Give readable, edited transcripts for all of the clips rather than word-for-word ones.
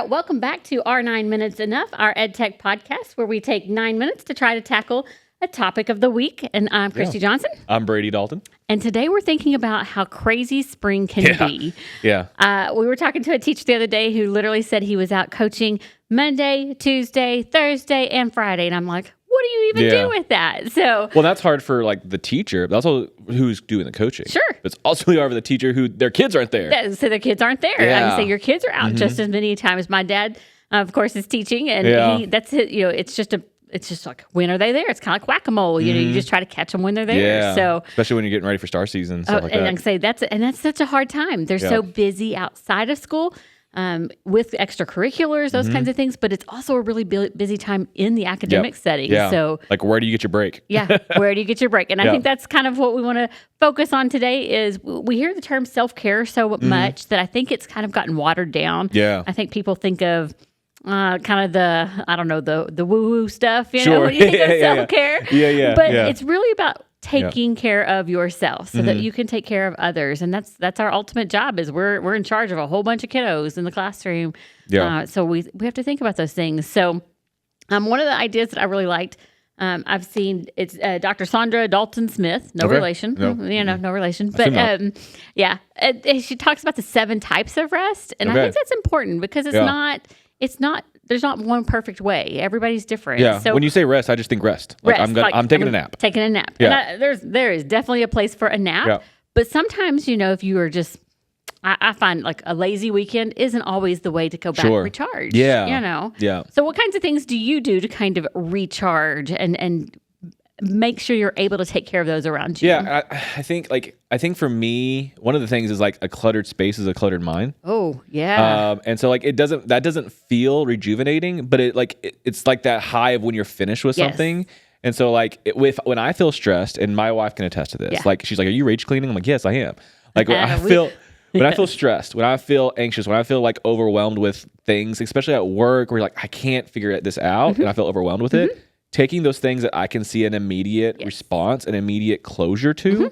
right, welcome back to R9 Minutes Enough, our EdTech podcast, where we take 9 minutes to try to tackle a topic of the week. And I'm Christy Johnson. I'm Brady Dalton. And today we're thinking about how crazy spring can be. Yeah. We were talking to a teacher the other day who literally said he was out coaching Monday, Tuesday, Thursday, and Friday. And I'm like, what do you even do with that? So, well, that's hard for like the teacher, but also who's doing the coaching. Sure. But it's also hard for the teacher who their kids aren't there. So their kids aren't there. Yeah. I can say your kids are out just as many times. My dad, of course, is teaching, and that's it. You know, it's just like, when are they there? It's kind of like whack-a-mole. You know, you just try to catch them when they're there. Yeah. So, especially when you're getting ready for star season and stuff like that. And I can say that's such a hard time. They're so busy outside of school. With extracurriculars, those kinds of things, but it's also a really busy time in the academic setting. Yeah. So, like, where do you get your break? Where do you get your break? And I think that's kind of what we want to focus on today. Is we hear the term self-care so much that I think it's kind of gotten watered down. Yeah, I think people think of kind of the woo-woo stuff. You know, when you think of self-care. But it's really about taking care of yourself so that you can take care of others, and that's our ultimate job. Is we're in charge of a whole bunch of kiddos in the classroom. So we have to think about those things. So one of the ideas that I really liked, I've seen, it's Dr. Sandra Dalton Smith, no relation, no relation, but she talks about the 7 types of rest, and I think that's important because it's not. There's not one perfect way. Everybody's different. Yeah. So when you say rest, I just think rest. Like, I'm taking a nap. Taking a nap. Yeah. And there is definitely a place for a nap. Yeah. But sometimes, you know, if you are just, I find like a lazy weekend isn't always the way to go back and recharge. Yeah. You know. Yeah. So what kinds of things do you do to kind of recharge and make sure you're able to take care of those around you? Yeah, I think for me, one of the things is like a cluttered space is a cluttered mind. Oh, yeah. And so like that doesn't feel rejuvenating, but it's like that high of when you're finished with something. And so like when I feel stressed, and my wife can attest to this, like she's like, "Are you rage cleaning?" I'm like, "Yes, I am." Like when I feel stressed, when I feel anxious, when I feel like overwhelmed with things, especially at work, where you're like, I can't figure this out, and I feel overwhelmed with it. Taking those things that I can see an immediate response, an immediate closure to,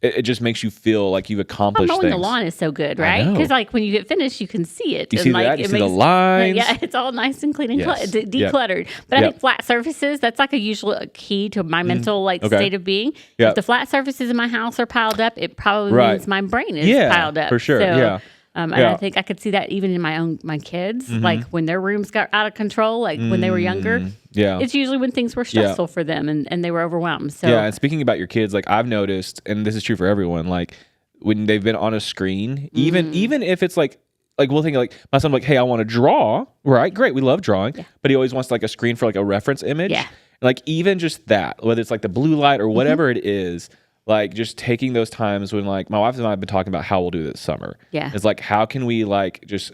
it just makes you feel like you've accomplished mowing things. the lawn is so good, right? Because like when you get finished, you can see it. You see that? You see the lines. Yeah, it's all nice and clean and decluttered. But I think flat surfaces, that's like a usual key to my mental state of being. If the flat surfaces in my house are piled up, it probably means my brain is piled up. For sure. So, and I think I could see that even in my kids, like when their rooms got out of control, like when they were younger. It's usually when things were stressful for them and they were overwhelmed. So and speaking about your kids, like I've noticed, and this is true for everyone, like when they've been on a screen, even if it's like we'll think like my son, like, "Hey, I want to draw." Right? Great, we love drawing, but he always wants like a screen for like a reference image. Like even just that, whether it's like the blue light or whatever it is. Like just taking those times when like my wife and I have been talking about how we'll do this summer. It's like, how can we like just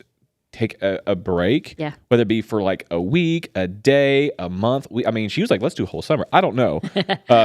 take a break? Whether it be for like a week, a day, a month. She was like, let's do a whole summer. I don't know.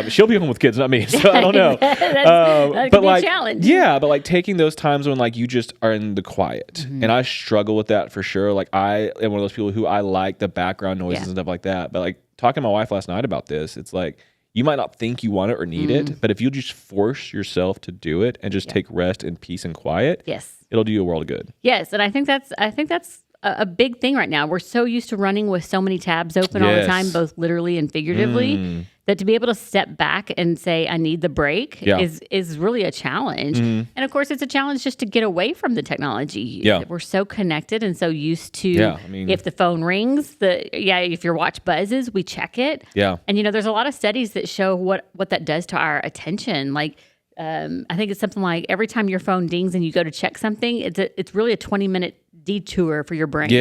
She'll be home with kids, not me. So I don't know. That could be a challenge. Yeah, but like taking those times when like you just are in the quiet. And I struggle with that for sure. Like I am one of those people who I like the background noises and stuff like that. But like talking to my wife last night about this, it's like, you might not think you want it or need it, but if you just force yourself to do it and just take rest in peace and quiet, it'll do you a world of good. Yes, and I think that's a big thing right now. We're so used to running with so many tabs open all the time, both literally and figuratively, that to be able to step back and say, I need the break is really a challenge. And of course, it's a challenge just to get away from the technology. We're so connected and so used to, if the phone rings, if your watch buzzes, we check it. And, you know, there's a lot of studies that show what that does to our attention. Like, I think it's something like every time your phone dings and you go to check something, it's really a 20-minute detour for your brain.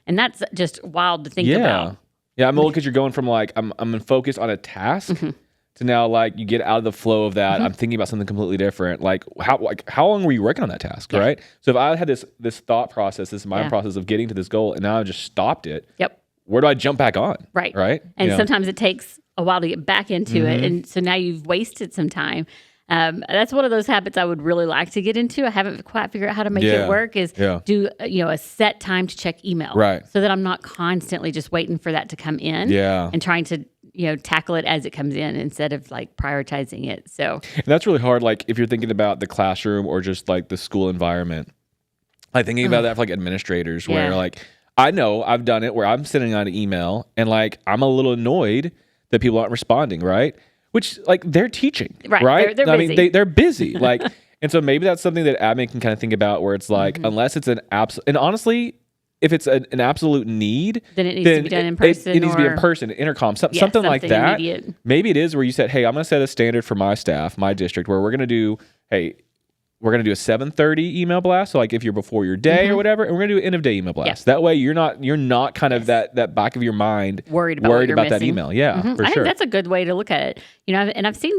And that's just wild to think about. Yeah, I'm because you're going from like I'm focused on a task to now like you get out of the flow of that. I'm thinking about something completely different. Like how long were you working on that task, right? So if I had this thought process, this mind process of getting to this goal, and now I've just stopped it. Where do I jump back on? Right. And sometimes it takes a while to get back into it, and so now you've wasted some time. That's one of those habits I would really like to get into. I haven't quite figured out how to make it work. Is do a set time to check email, so that I'm not constantly just waiting for that to come in, and trying to tackle it as it comes in instead of like prioritizing it. So and that's really hard. Like if you're thinking about the classroom or just like the school environment, like thinking about that for like administrators, where like I know I've done it where I'm sending out an email and like I'm a little annoyed that people aren't responding, right? Which like they're teaching, right? They're busy. I mean, they're busy, like, and so maybe that's something that admin can kind of think about, where it's like, unless it's an absolute, and honestly, if it's an absolute need, then it needs to be done in person. It needs to be in person, intercom, something like that. Immediate. Maybe it is where you said, hey, I'm going to set a standard for my staff, my district, where we're going to do, hey, we're going to do a 7:30 email blast. So like if you're before your day or whatever, and we're going to do an end of day email blast. That way you're not kind of that back of your mind worried about that email. Yeah, for I sure. think that's a good way to look at it. You know, and I've seen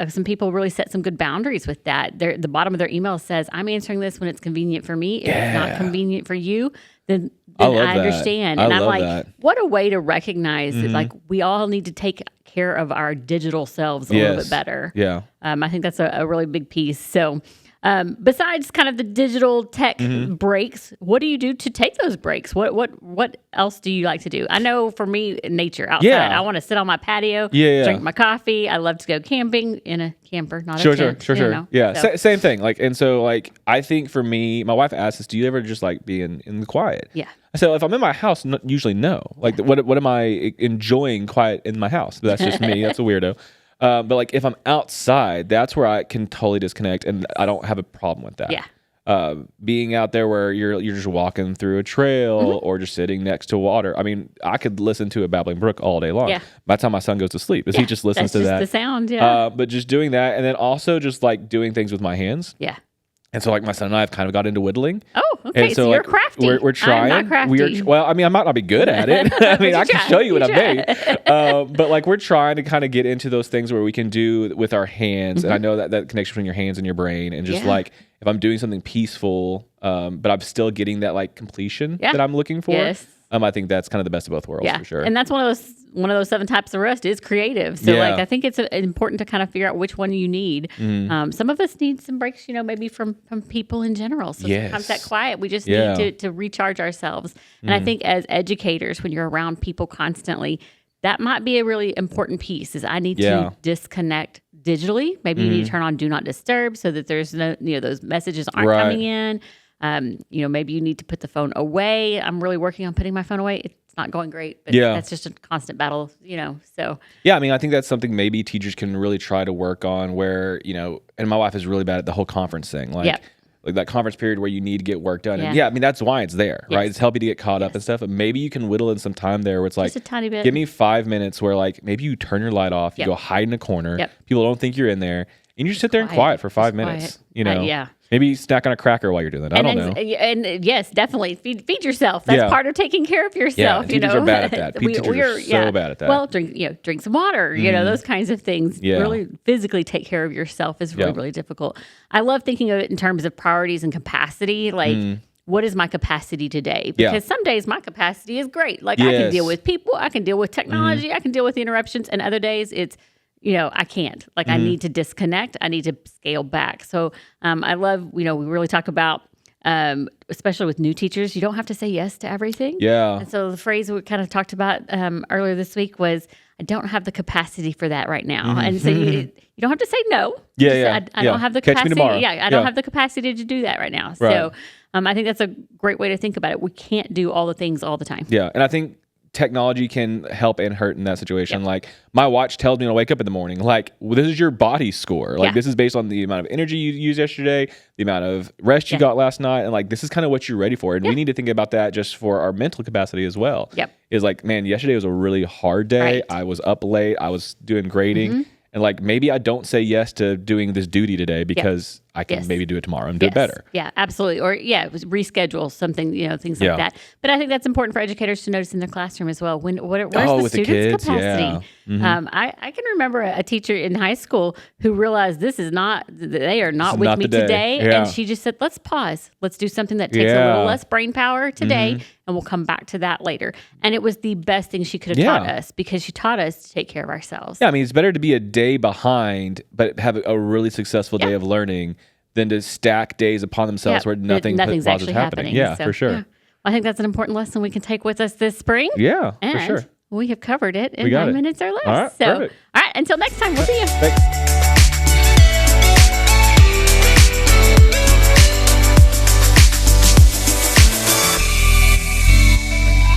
some people really set some good boundaries with that. The bottom of their email says, I'm answering this when it's convenient for me. If it's not convenient for you, then I understand. And I'm like, what a way to recognize that like we all need to take care of our digital selves a little bit better. Yeah. I think that's a really big piece. So besides kind of the digital tech breaks, what do you do to take those breaks? What else do you like to do? I know for me, nature outside. I want to sit on my patio, drink my coffee. I love to go camping in a camper, not a tent. Sure. Yeah, so. Same thing. Like, and so like I think for me, my wife asks us, "Do you ever just like be in the quiet?" Yeah. So if I'm in my house, usually no. Like, what am I enjoying quiet in my house? But that's just me. That's a weirdo. But like if I'm outside, that's where I can totally disconnect, and I don't have a problem with that. Yeah. Being out there where you're just walking through a trail or just sitting next to water. I mean, I could listen to a babbling brook all day long. Yeah. By the time my son goes to sleep, he just listens to that. The sound. Yeah. But just doing that, and then also just like doing things with my hands. Yeah. And so like my son and I have kind of got into whittling. Oh, okay. And so like, you're crafty. We're trying. I'm not crafty. Well, I mean, I might not be good at it. I mean, I can show you what I've made. But like we're trying to kind of get into those things where we can do with our hands. And I know that connection between your hands and your brain, and just like if I'm doing something peaceful, but I'm still getting that like completion that I'm looking for. Yes. I think that's kind of the best of both worlds for sure. And that's one of those 7 types of rest is creative. So like I think it's important to kind of figure out which one you need. Some of us need some breaks, maybe from people in general. So sometimes that quiet, we just need to recharge ourselves. And I think as educators, when you're around people constantly, that might be a really important piece. Is I need to disconnect digitally. Maybe you need to turn on Do Not Disturb so that there's no those messages aren't coming in. Maybe you need to put the phone away. I'm really working on putting my phone away. It's not going great, but that's just a constant battle, so. Yeah, I mean, I think that's something maybe teachers can really try to work on where, and my wife is really bad at the whole conference thing. Like that conference period where you need to get work done. And I mean, that's why it's there, right? It's helping to get caught up and stuff. But maybe you can whittle in some time there where it's like, just a tiny bit. Give me 5 minutes where like maybe you turn your light off, you go hide in a corner. People don't think you're in there. And you just sit there and quiet for 5 minutes, Maybe snack on a cracker while you're doing that. I don't know. And yes, definitely feed yourself. That's part of taking care of yourself. Yeah, teachers are bad at that. Teachers are so bad at that. Well, drink some water. Those kinds of things. Yeah. Really physically take care of yourself is really really difficult. I love thinking of it in terms of priorities and capacity. Like, what is my capacity today? Because some days my capacity is great. Like I can deal with people, I can deal with technology, I can deal with the interruptions, and other days it's I can't. Like I need to disconnect. I need to scale back. So I love, we really talk about, especially with new teachers, you don't have to say yes to everything. Yeah. And so the phrase we kind of talked about earlier this week was, I don't have the capacity for that right now. And so you don't have to say no. I don't have the capacity. Catch me tomorrow. I don't have the capacity to do that right now. Right. So I think that's a great way to think about it. We can't do all the things all the time. Yeah. And I think technology can help and hurt in that situation. Like my watch tells me to wake up in the morning. Like, this is your body score. Like this is based on the amount of energy you used yesterday, the amount of rest you got last night, and like this is kind of what you're ready for. And we need to think about that just for our mental capacity as well. Is like, man, yesterday was a really hard day. I was up late. I was doing grading. And like maybe I don't say yes to doing this duty today because I can maybe do it tomorrow and do it better. Yeah, absolutely. Or reschedule something, things like that. But I think that's important for educators to notice in their classroom as well. Where's the student's capacity? I can remember a teacher in high school who realized they are not with me today. And she just said, let's pause. Let's do something that takes a little less brain power today. And we'll come back to that later. And it was the best thing she could have taught us, because she taught us to take care of ourselves. Yeah, I mean, it's better to be a day behind, but have a really successful day of learning than to stack days upon themselves where nothing's actually happening. Yeah, so, for sure. Yeah. I think that's an important lesson we can take with us this spring. Yeah, and for sure. We have covered it in 9 minutes or less. All right, perfect. All right, until next time, we'll see you. Thanks.